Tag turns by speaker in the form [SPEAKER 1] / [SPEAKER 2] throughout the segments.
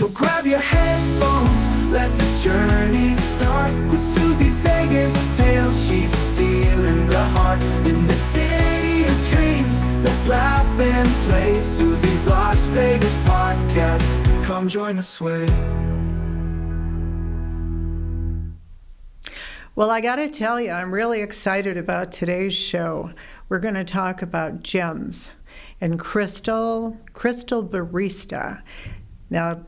[SPEAKER 1] So grab your headphones, let the journey start. With Suzy's Vegas tales, she's stealing the heart. In the city of dreams, let's laugh and play. Suzy's Las Vegas podcast, come join the sway.
[SPEAKER 2] Well, I got to tell you, I'm really excited about today's show. We're going to talk about gems and crystal barista. Now,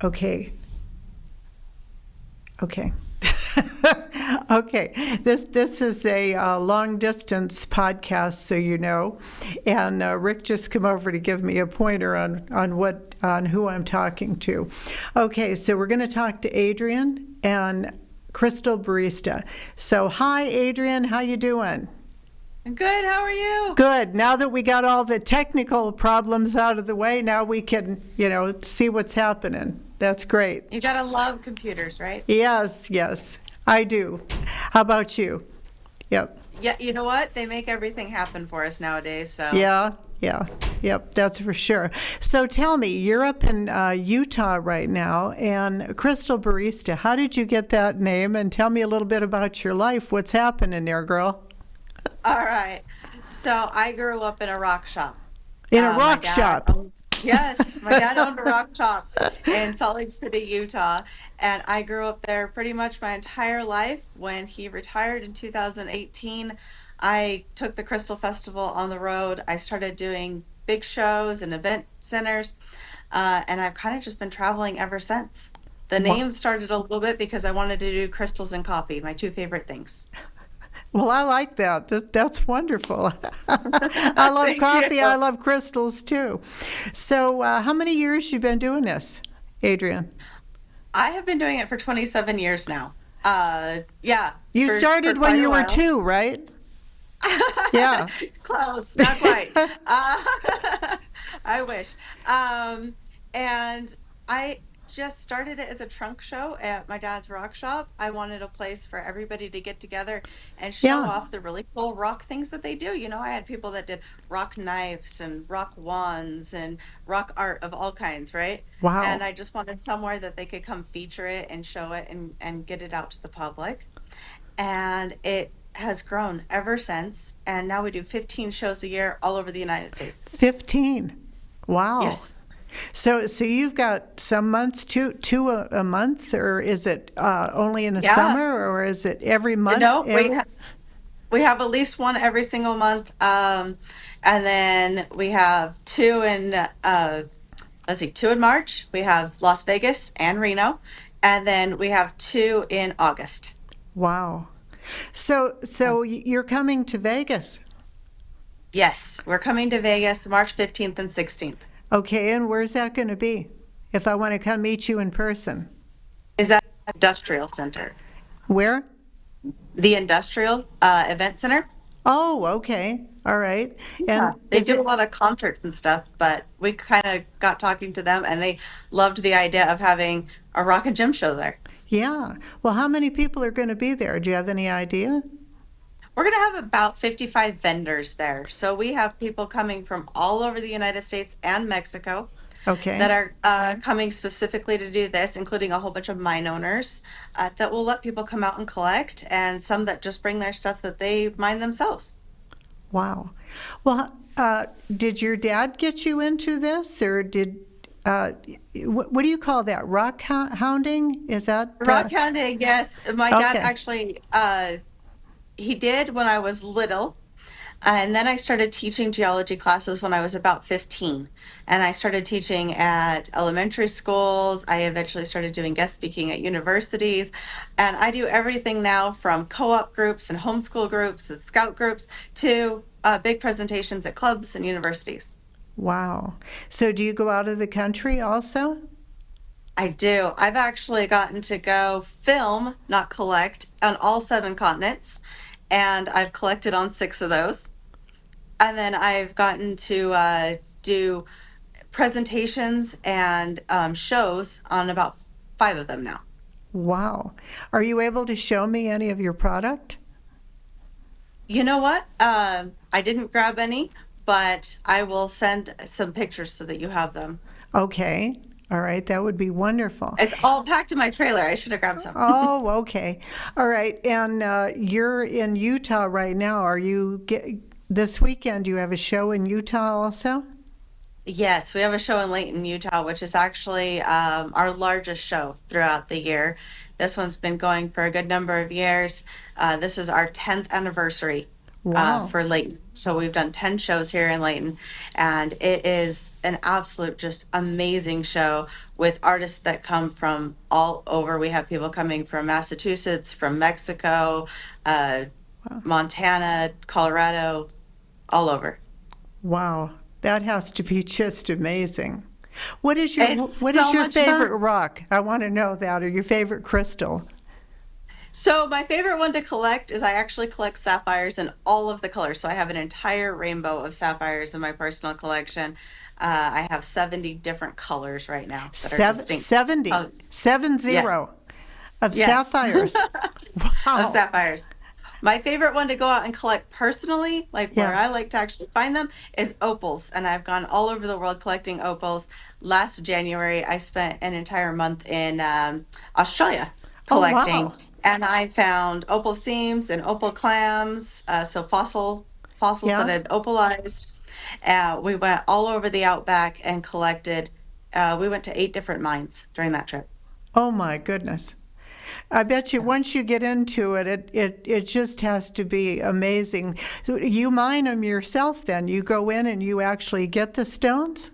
[SPEAKER 2] okay. Okay, this is a long-distance podcast, so you know, and Rick just come over to give me a pointer on who I'm talking to. Okay, so we're going to talk to Adrienne and Crystal Barista. So, hi, Adrienne, how you doing?
[SPEAKER 3] Good, how are you?
[SPEAKER 2] Good. Now that we got all the technical problems out of the way, now we can, see what's happening. That's great.
[SPEAKER 3] You gotta love computers, right?
[SPEAKER 2] Yes, I do. How about you? Yep.
[SPEAKER 3] Yeah, you know what? They make everything happen for us nowadays, so.
[SPEAKER 2] Yep, that's for sure. So tell me, you're up in Utah right now, and Crystal Barista, how did you get that name? And tell me a little bit about your life. What's happening there, girl?
[SPEAKER 3] All right. So I grew up in a rock shop.
[SPEAKER 2] In a rock shop?
[SPEAKER 3] Yes, my dad owned a rock shop in Salt Lake City, Utah, and I grew up there pretty much my entire life. When he retired in 2018, I took the Crystal Festival on the road. I started doing big shows and event centers, and I've kind of just been traveling ever since. The name started a little bit because I wanted to do crystals and coffee, my two favorite things.
[SPEAKER 2] Well, I like that. That's wonderful. I love coffee.
[SPEAKER 3] You.
[SPEAKER 2] I love crystals, too. So how many years you been doing this, Adrienne?
[SPEAKER 3] I have been doing it for 27 years now. Yeah.
[SPEAKER 2] You started when you were 2, right? Yeah.
[SPEAKER 3] Close. Not quite. I wish. And I just started it as a trunk show at my dad's rock shop. I wanted a place for everybody to get together and show off the really cool rock things that they do. I had people that did rock knives and rock wands and rock art of all kinds, right?
[SPEAKER 2] Wow.
[SPEAKER 3] And I just wanted somewhere that they could come feature it and show it and get it out to the public. And it has grown ever since. And now we do 15 shows a year all over the United States.
[SPEAKER 2] 15? Wow.
[SPEAKER 3] Yes.
[SPEAKER 2] So you've got some months, two a month, or is it only in the summer, or is it every month?
[SPEAKER 3] No, we have at least one every single month, and then we have two in 2 in March. We have Las Vegas and Reno, and then we have 2 in August.
[SPEAKER 2] Wow. So you're coming to Vegas?
[SPEAKER 3] Yes, we're coming to Vegas March 15th and 16th.
[SPEAKER 2] Okay, and where's that going to be if I want to come meet you in person?
[SPEAKER 3] Is that Industrial Center?
[SPEAKER 2] Where?
[SPEAKER 3] The Industrial Event Center.
[SPEAKER 2] Oh, okay. All right.
[SPEAKER 3] Yeah,
[SPEAKER 2] And
[SPEAKER 3] they do a lot of concerts and stuff, but we kind of got talking to them, and they loved the idea of having a rock and gem show there.
[SPEAKER 2] Yeah. Well, how many people are going to be there? Do you have any idea?
[SPEAKER 3] We're going to have about 55 vendors there. So we have people coming from all over the United States and Mexico that are coming specifically to do this, including a whole bunch of mine owners that will let people come out and collect, and some that just bring their stuff that they mine themselves.
[SPEAKER 2] Wow. Well, did your dad get you into this, or did what do you call that? Rock hounding? Is that
[SPEAKER 3] rock hounding? Yes, my dad actually. He did when I was little, and then I started teaching geology classes when I was about 15. And I started teaching at elementary schools. I eventually started doing guest speaking at universities. And I do everything now from co-op groups and homeschool groups and scout groups to big presentations at clubs and universities.
[SPEAKER 2] Wow. So do you go out of the country also?
[SPEAKER 3] I do. I've actually gotten to go film, not collect, on all 7 continents. And I've collected on 6 of those. And then I've gotten to do presentations and shows on about 5 of them now.
[SPEAKER 2] Wow. Are you able to show me any of your product?
[SPEAKER 3] You know what? I didn't grab any, but I will send some pictures so that you have them.
[SPEAKER 2] Okay. All right, that would be wonderful.
[SPEAKER 3] It's all packed in my trailer. I should have grabbed some.
[SPEAKER 2] Oh, okay. All right, and you're in Utah right now. This weekend, do you have a show in Utah also?
[SPEAKER 3] Yes, we have a show in Layton, Utah, which is actually our largest show throughout the year. This one's been going for a good number of years. This is our 10th anniversary
[SPEAKER 2] Wow.
[SPEAKER 3] for Layton. So we've done 10 shows here in Layton, and it is an absolute, just amazing show with artists that come from all over. We have people coming from Massachusetts, from Mexico, uh, Montana, Colorado, all over.
[SPEAKER 2] Wow, that has to be just amazing.
[SPEAKER 3] It's
[SPEAKER 2] What is
[SPEAKER 3] so
[SPEAKER 2] your
[SPEAKER 3] much
[SPEAKER 2] favorite
[SPEAKER 3] fun.
[SPEAKER 2] rock? I want to know that, or your favorite crystal?
[SPEAKER 3] So my favorite one to collect is I actually collect sapphires in all of the colors. So I have an entire rainbow of sapphires in my personal collection. I have 70 different colors right now that are distinct.
[SPEAKER 2] 70,
[SPEAKER 3] Oh,
[SPEAKER 2] seven
[SPEAKER 3] yes,
[SPEAKER 2] zero of
[SPEAKER 3] yes,
[SPEAKER 2] sapphires.
[SPEAKER 3] of
[SPEAKER 2] Wow.
[SPEAKER 3] sapphires. My favorite one to go out and collect personally, like where
[SPEAKER 2] Yeah.
[SPEAKER 3] I like to actually find them, is opals. And I've gone all over the world collecting opals. Last January, I spent an entire month in Australia
[SPEAKER 2] Oh,
[SPEAKER 3] collecting,
[SPEAKER 2] wow.
[SPEAKER 3] and I found opal seams and opal clams, so fossils that
[SPEAKER 2] Yeah.
[SPEAKER 3] had opalized. We went all over the outback and collected. We went to 8 different mines during that trip.
[SPEAKER 2] Oh, my goodness. I bet you once you get into it, it just has to be amazing. So you mine them yourself then? You go in and you actually get the stones?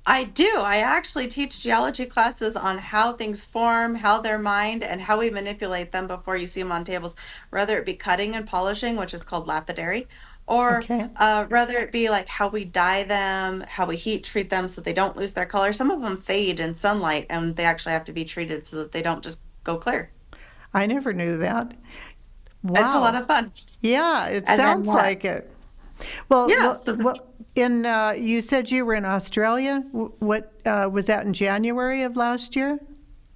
[SPEAKER 3] I do. I actually teach geology classes on how things form, how they're mined, and how we manipulate them before you see them on tables, whether it be cutting and polishing, which is called lapidary, or
[SPEAKER 2] Okay.
[SPEAKER 3] whether it be like how we dye them, how we heat treat them so they don't lose their color. Some of them fade in sunlight and they actually have to be treated so that they don't just go clear.
[SPEAKER 2] I never knew that.
[SPEAKER 3] It's a lot
[SPEAKER 2] Wow.
[SPEAKER 3] of fun.
[SPEAKER 2] Yeah, it
[SPEAKER 3] And then
[SPEAKER 2] sounds like it. Well,
[SPEAKER 3] yeah,
[SPEAKER 2] well,
[SPEAKER 3] so
[SPEAKER 2] well you said you were in Australia. What was that in January of last year?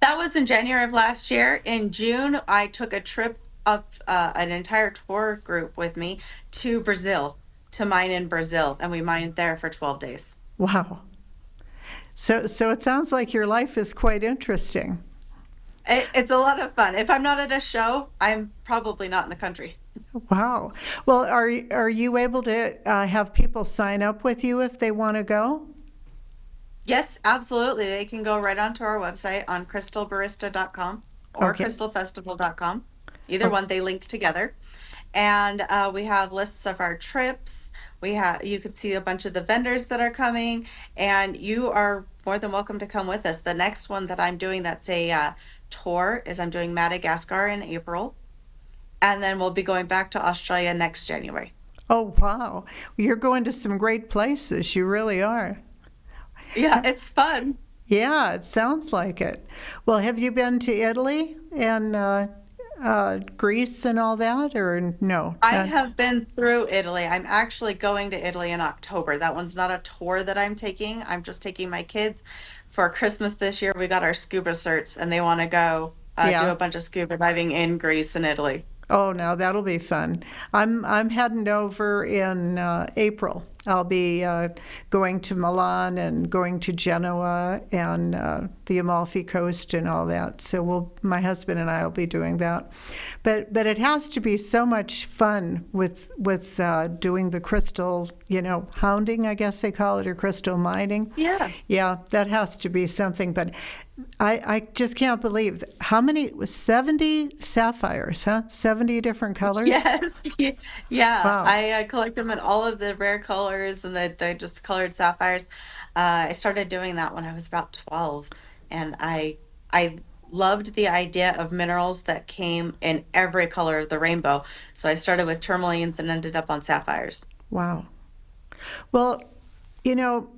[SPEAKER 3] that was in January of last year. In June, I took a trip up an entire tour group with me to Brazil to mine in Brazil, and we mined there for 12 days.
[SPEAKER 2] Wow. So it sounds like your life is quite interesting.
[SPEAKER 3] It's a lot of fun. If I'm not at a show, I'm probably not in the country.
[SPEAKER 2] Wow. Well, are you able to have people sign up with you if they want to go?
[SPEAKER 3] Yes, absolutely. They can go right onto our website on crystalbarista.com or
[SPEAKER 2] Okay.
[SPEAKER 3] crystalfestival.com. Either
[SPEAKER 2] Oh,
[SPEAKER 3] one, they link together. And we have lists of our trips. You can see a bunch of the vendors that are coming, and you are more than welcome to come with us. The next one that I'm doing that's a tour is I'm doing Madagascar in April, and then we'll be going back to Australia next January.
[SPEAKER 2] oh, wow. You're going to some great places. You really are.
[SPEAKER 3] Yeah, it's fun.
[SPEAKER 2] Yeah, it sounds like it. Well, have you been to Italy and Greece and all that, or no?
[SPEAKER 3] I have been through Italy. I'm actually going to Italy in October. That one's not a tour that I'm taking. I'm just taking my kids for Christmas this year. We got our scuba certs, and they want to go do
[SPEAKER 2] Yeah.
[SPEAKER 3] a bunch of scuba diving in Greece and Italy.
[SPEAKER 2] Oh, now that'll be fun. I'm heading over in April. I'll be going to Milan and going to Genoa and the Amalfi Coast and all that. So my husband and I will be doing that. But it has to be so much fun with doing the crystal, hounding, I guess they call it, or crystal mining.
[SPEAKER 3] Yeah.
[SPEAKER 2] Yeah, that has to be something. But I just can't believe how many, 70 sapphires, huh? 70 different colors?
[SPEAKER 3] Yes. Yeah.
[SPEAKER 2] Wow.
[SPEAKER 3] I collect them in all of the rare colors and the just colored sapphires. I started doing that when I was about 12, and I loved the idea of minerals that came in every color of the rainbow. So I started with tourmalines and ended up on sapphires.
[SPEAKER 2] Wow. Well, you know,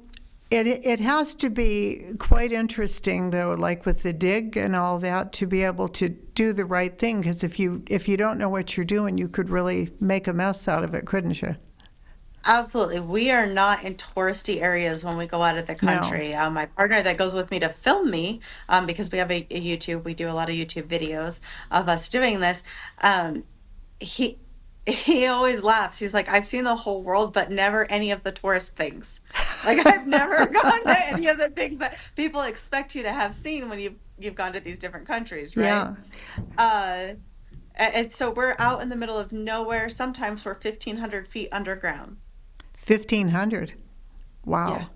[SPEAKER 2] it has to be quite interesting though, like with the dig and all that, to be able to do the right thing. Because if you don't know what you're doing, you could really make a mess out of it, couldn't you?
[SPEAKER 3] Absolutely. We are not in touristy areas when we go out of the
[SPEAKER 2] No.
[SPEAKER 3] country. My partner that goes with me to film me, because we have a YouTube, we do a lot of YouTube videos of us doing this. Um, he he always laughs. He's like, I've seen the whole world, but never any of the tourist things. Like I've never gone to any of the things that people expect you to have seen when you've gone to these different countries, right?
[SPEAKER 2] Yeah.
[SPEAKER 3] Uh, and so we're out in the middle of nowhere. Sometimes we're 1,500 feet underground.
[SPEAKER 2] 1,500.
[SPEAKER 3] Yeah.
[SPEAKER 2] Wow.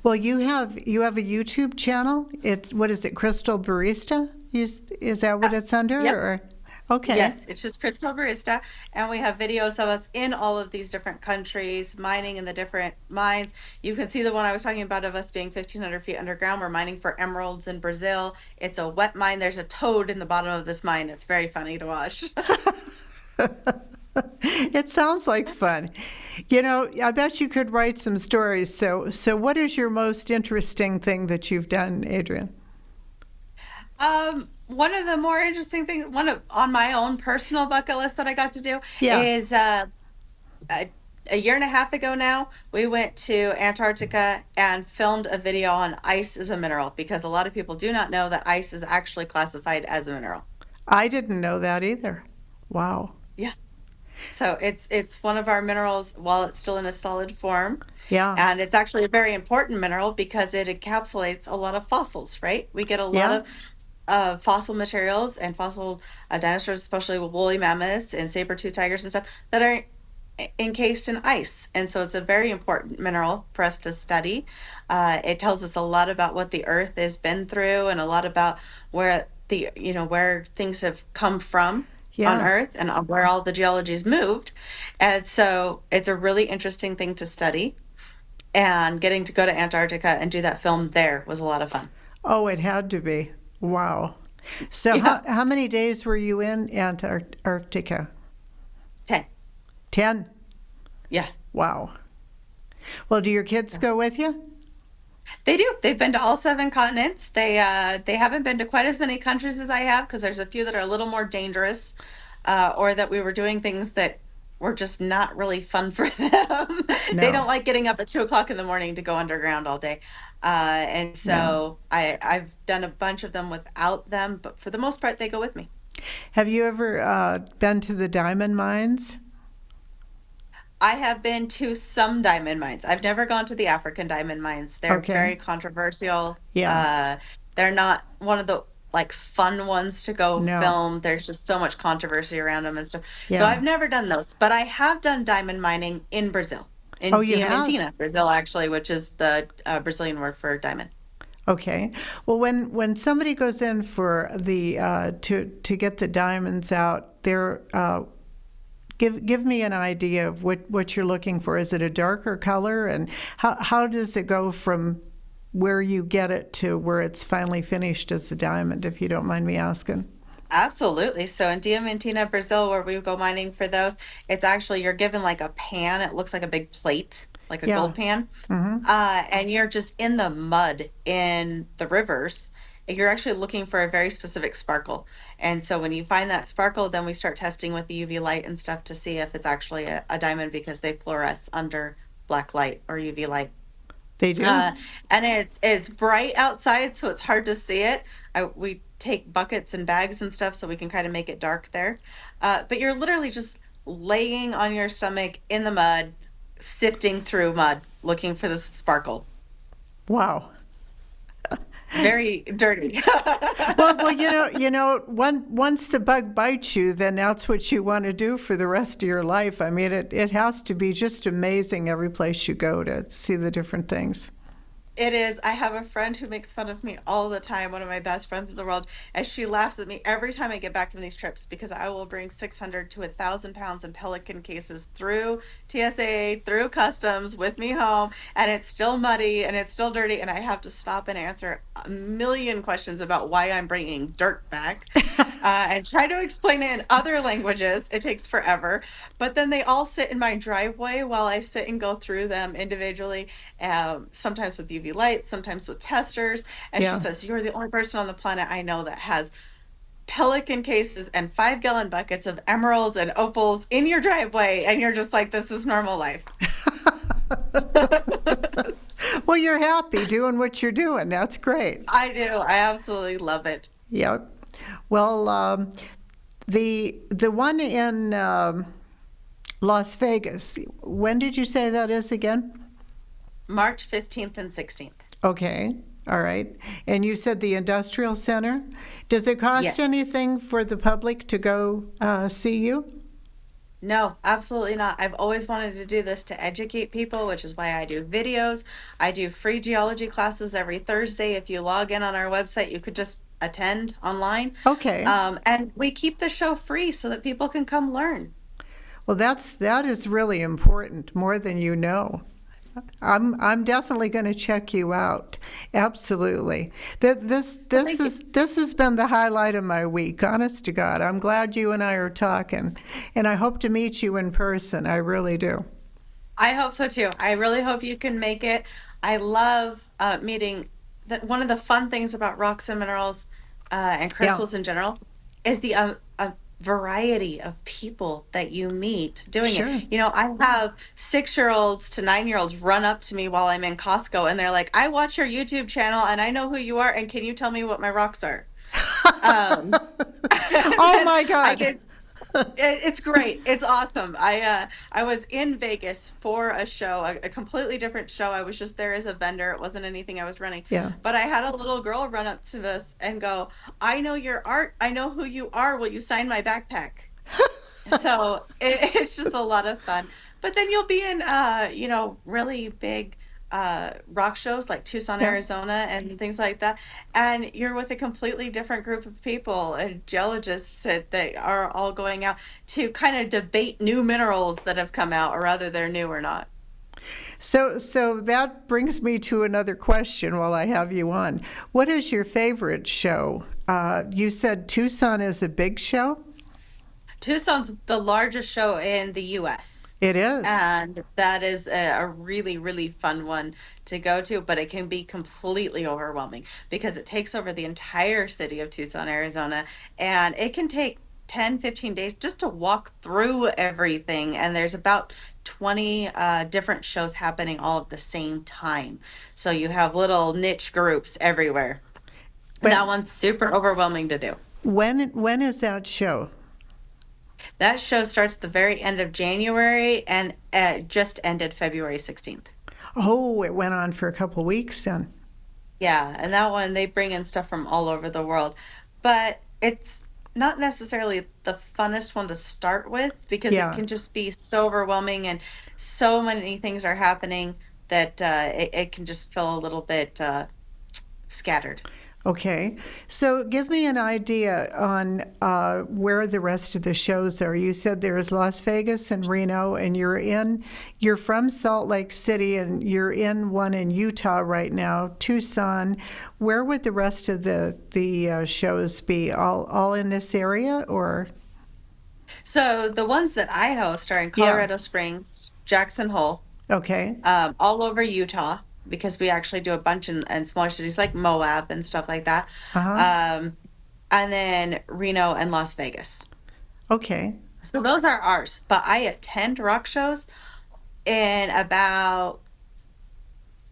[SPEAKER 2] Well, you have a YouTube channel. It's, what is it, Crystal Barista? Is that what it's under?
[SPEAKER 3] Yep.
[SPEAKER 2] Or okay.
[SPEAKER 3] Yes, it's just Crystal Barista, and we have videos of us in all of these different countries, mining in the different mines. You can see the one I was talking about of us being 1,500 feet underground. We're mining for emeralds in Brazil. It's a wet mine. There's a toad in the bottom of this mine. It's very funny to watch.
[SPEAKER 2] It sounds like fun. You know, I bet you could write some stories. So what is your most interesting thing that you've done, Adrienne?
[SPEAKER 3] One of the more interesting things, on my own personal bucket list that I got to do
[SPEAKER 2] Yeah.
[SPEAKER 3] is a year and a half ago now, we went to Antarctica and filmed a video on ice as a mineral, because a lot of people do not know that ice is actually classified as a mineral.
[SPEAKER 2] I didn't know that either. Wow.
[SPEAKER 3] Yeah. So it's one of our minerals while it's still in a solid form.
[SPEAKER 2] Yeah.
[SPEAKER 3] And it's actually a very important mineral because it encapsulates a lot of fossils, right? We get a lot
[SPEAKER 2] Yeah.
[SPEAKER 3] of fossil materials and fossil dinosaurs, especially with woolly mammoths and saber-toothed tigers and stuff, that are encased in ice. And so it's a very important mineral for us to study. It tells us a lot about what the earth has been through, and a lot about where where things have come from on
[SPEAKER 2] Yeah.
[SPEAKER 3] earth, and where all the geology's moved. And so it's a really interesting thing to study. And getting to go to Antarctica and do that film there was a lot of fun.
[SPEAKER 2] Oh, it had to be. Wow. So
[SPEAKER 3] Yeah.
[SPEAKER 2] how many days were you in Antarctica?
[SPEAKER 3] 10.
[SPEAKER 2] 10?
[SPEAKER 3] Yeah.
[SPEAKER 2] Wow. Well, do your kids go with you?
[SPEAKER 3] They do. They've been to all 7 continents. They haven't been to quite as many countries as I have, because there's a few that are a little more dangerous, or that we were doing things that were just not really fun for them. They
[SPEAKER 2] No.
[SPEAKER 3] don't like getting up at 2 o'clock in the morning to go underground all day. And
[SPEAKER 2] No.
[SPEAKER 3] so I've done a bunch of them without them, but for the most part, they go with me.
[SPEAKER 2] Have you ever been to the diamond mines?
[SPEAKER 3] I have been to some diamond mines. I've never gone to the African diamond mines. They're
[SPEAKER 2] Okay.
[SPEAKER 3] very controversial.
[SPEAKER 2] Yeah.
[SPEAKER 3] They're not one of the like fun ones to go
[SPEAKER 2] No.
[SPEAKER 3] film. There's just so much controversy around them and stuff. So
[SPEAKER 2] Yeah.
[SPEAKER 3] I've never done those, but I have done diamond mining in Brazil,
[SPEAKER 2] Oh,
[SPEAKER 3] in
[SPEAKER 2] you have?
[SPEAKER 3] Diamantina, Brazil actually, which is the Brazilian word for diamond.
[SPEAKER 2] Okay. Well, when somebody goes in for the to get the diamonds out, they're give me an idea of what you're looking for. Is it a darker color, and how does it go from where you get it to where it's finally finished as a diamond, if you don't mind me asking?
[SPEAKER 3] Absolutely. So in Diamantina, Brazil, where we go mining for those, it's actually you're given like a pan. It looks like a big plate, like a
[SPEAKER 2] Yeah.
[SPEAKER 3] gold pan,
[SPEAKER 2] Mm-hmm.
[SPEAKER 3] and you're just in the mud in the rivers. You're actually looking for a very specific sparkle. And so when you find that sparkle, then we start testing with the UV light and stuff to see if it's actually a diamond, because they fluoresce under black light or UV light.
[SPEAKER 2] They do?
[SPEAKER 3] Uh, and it's bright outside, so it's hard to see it. We take buckets and bags and stuff so we can kind of make it dark there. But you're literally just laying on your stomach in the mud, sifting through mud, looking for this sparkle.
[SPEAKER 2] Wow.
[SPEAKER 3] Very dirty.
[SPEAKER 2] Well, once the bug bites you, then that's what you want to do for the rest of your life. I mean, it has to be just amazing every place you go to see the different things.
[SPEAKER 3] It is. I have a friend who makes fun of me all the time, one of my best friends in the world, and she laughs at me every time I get back from these trips, because I will bring 600 to 1,000 pounds in pelican cases through TSA, through customs with me home, and it's still muddy and it's still dirty, and I have to stop and answer a million questions about why I'm bringing dirt back, and try to explain it in other languages. It takes forever, but then they all sit in my driveway while I sit and go through them individually, sometimes with UV lights, sometimes with testers. And
[SPEAKER 2] Yeah.
[SPEAKER 3] she says, "You're the only person on the planet I know that has pelican cases and 5-gallon buckets of emeralds and opals in your driveway." And you're just like, this is normal life.
[SPEAKER 2] Well, you're happy doing what you're doing. That's great.
[SPEAKER 3] I do. I absolutely love it.
[SPEAKER 2] Yep. Well, the one in Las Vegas, when did you say that is again?
[SPEAKER 3] March 15th and 16th.
[SPEAKER 2] Okay. All right. And you said the Industrial Center. Does it cost
[SPEAKER 3] Yes.
[SPEAKER 2] anything for the public to go see you?
[SPEAKER 3] No, absolutely not. I've always wanted to do this to educate people, which is why I do videos. I do free geology classes every Thursday. If you log in on our website, you could just attend online.
[SPEAKER 2] Okay.
[SPEAKER 3] And we keep the show free so that people can come learn.
[SPEAKER 2] Well, that is really important, more than you know. I'm definitely going to check you out. Absolutely. This has been the highlight of my week. Honest to God, I'm glad you and I are talking, and I hope to meet you in person. I really do.
[SPEAKER 3] I hope so too. I really hope you can make it. I love meeting. One of the fun things about rocks and minerals and crystals in general is the variety of people that you meet doing
[SPEAKER 2] Sure.
[SPEAKER 3] it. You know, I have 6-year-olds to 9-year-olds run up to me while I'm in Costco, and they're like, "I watch your YouTube channel, and I know who you are. And can you tell me what my rocks are?"
[SPEAKER 2] Oh my God.
[SPEAKER 3] It's great. It's awesome. I was in Vegas for a show, a completely different show. I was just there as a vendor. It wasn't anything I was running.
[SPEAKER 2] Yeah.
[SPEAKER 3] But I had a little girl run up to us and go, "I know your art. I know who you are. Will you sign my backpack?" So it's just a lot of fun. But then you'll be in, really big rock shows like Tucson,
[SPEAKER 2] Yeah.
[SPEAKER 3] Arizona, and things like that. And you're with a completely different group of people and geologists that are all going out to kind of debate new minerals that have come out, or whether they're new or not.
[SPEAKER 2] So that brings me to another question while I have you on. What is your favorite show? You said Tucson is a big show?
[SPEAKER 3] Tucson's the largest show in the U.S.
[SPEAKER 2] It is.
[SPEAKER 3] And that is a really, really fun one to go to, but it can be completely overwhelming because it takes over the entire city of Tucson, Arizona, and it can take 10, 15 days just to walk through everything. And there's about 20 different shows happening all at the same time. So you have little niche groups everywhere.
[SPEAKER 2] But
[SPEAKER 3] that one's super overwhelming to do.
[SPEAKER 2] When is that show?
[SPEAKER 3] That show starts the very end of January and just ended February 16th.
[SPEAKER 2] Oh, it went on for a couple weeks then.
[SPEAKER 3] Yeah, and that one, they bring in stuff from all over the world. But it's not necessarily the funnest one to start with because
[SPEAKER 2] Yeah.
[SPEAKER 3] it can just be so overwhelming and so many things are happening that it can just feel a little bit scattered.
[SPEAKER 2] Okay, so give me an idea on where the rest of the shows are. You said there's Las Vegas and Reno, and you're from Salt Lake City, and you're in one in Utah right now, Tucson. Where would the rest of the shows be? All in this area, or?
[SPEAKER 3] So the ones that I host are in Colorado Springs, Jackson Hole,
[SPEAKER 2] Okay.
[SPEAKER 3] all over Utah, because we actually do a bunch in smaller cities like Moab and stuff like that.
[SPEAKER 2] Uh-huh.
[SPEAKER 3] And then Reno and Las Vegas.
[SPEAKER 2] Okay.
[SPEAKER 3] So those are ours. But I attend rock shows in about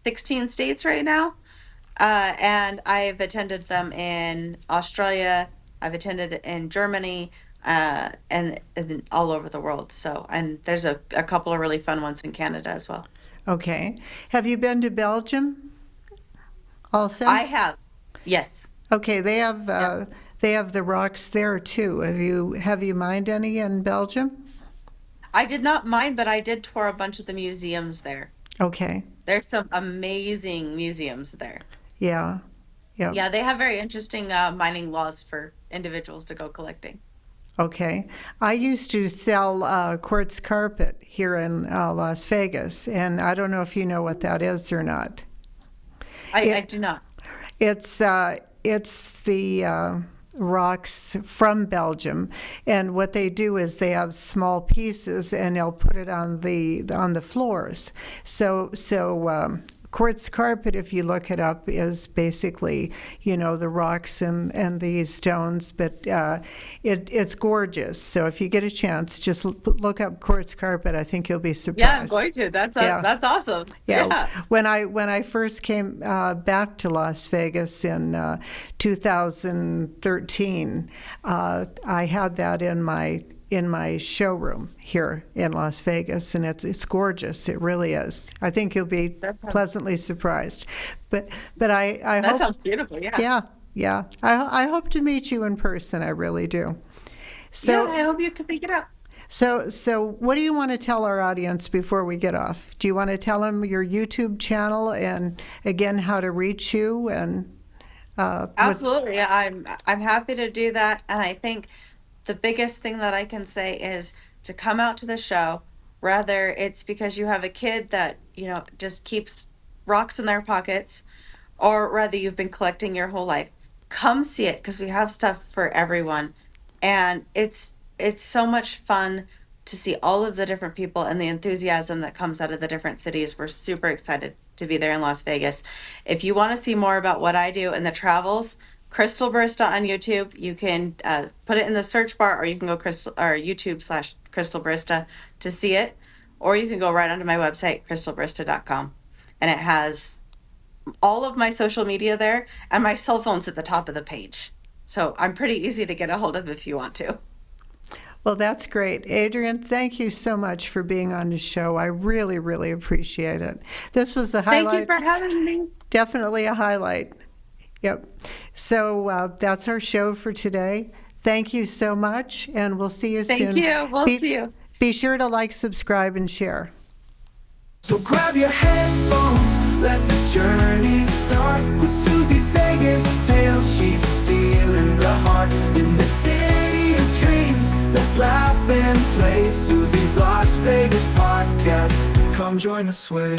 [SPEAKER 3] 16 states right now. And I've attended them in Australia. I've attended in Germany, and all over the world. So, and there's a couple of really fun ones in Canada as well.
[SPEAKER 2] Okay. Have you been to Belgium also?
[SPEAKER 3] I have. Yes.
[SPEAKER 2] Okay, they have the rocks there too. Have you mined any in Belgium?
[SPEAKER 3] I did not mind, but I did tour a bunch of the museums there.
[SPEAKER 2] Okay.
[SPEAKER 3] There's some amazing museums there.
[SPEAKER 2] Yeah. Yeah.
[SPEAKER 3] Yeah, they have very interesting mining laws for individuals to go collecting.
[SPEAKER 2] Okay. I used to sell quartz carpet here in Las Vegas, and I don't know if you know what that is or not.
[SPEAKER 3] I do not.
[SPEAKER 2] It's the rocks from Belgium, and what they do is they have small pieces, and they'll put it on the floors. So quartz carpet, if you look it up, is basically, the rocks and the stones, but it's gorgeous. So if you get a chance, just look up quartz carpet. I think you'll be surprised.
[SPEAKER 3] Yeah, I'm going to. That's awesome.
[SPEAKER 2] Yeah. When I first came back to Las Vegas in 2013, I had that in my in my showroom here in Las Vegas, and it's gorgeous. It really is. I think you'll be pleasantly surprised. But I
[SPEAKER 3] that
[SPEAKER 2] hope,
[SPEAKER 3] sounds beautiful. Yeah.
[SPEAKER 2] Yeah. I hope to meet you in person. I really do. So
[SPEAKER 3] yeah, I hope you can pick it up.
[SPEAKER 2] So what do you want to tell our audience before we get off? Do you want to tell them your YouTube channel and again how to reach you and
[SPEAKER 3] Absolutely. I'm happy to do that. And I think the biggest thing that I can say is to come out to the show, whether it's because you have a kid that, just keeps rocks in their pockets, or whether you've been collecting your whole life. Come see it because we have stuff for everyone. And it's so much fun to see all of the different people and the enthusiasm that comes out of the different cities. We're super excited to be there in Las Vegas. If you want to see more about what I do and the travels, Crystal Barista on YouTube. You can put it in the search bar, or you can go YouTube/Crystal Barista to see it, or you can go right onto my website, crystalbarista.com, and it has all of my social media there, and my cell phone's at the top of the page. So I'm pretty easy to get a hold of if you want to.
[SPEAKER 2] Well, that's great. Adrienne, thank you so much for being on the show. I really, really appreciate it. This was the highlight.
[SPEAKER 3] Thank you for having me.
[SPEAKER 2] Definitely a highlight. Yep. So that's our show for today. Thank you so much, and we'll see you soon.
[SPEAKER 3] Thank you. We'll see you.
[SPEAKER 2] Be sure to like, subscribe, and share.
[SPEAKER 1] So grab your headphones, let the journey start with Suzy's Vegas tales. She's stealing the heart in the city of dreams. Let's laugh and play Suzy's Las Vegas podcast. Come join us, sway.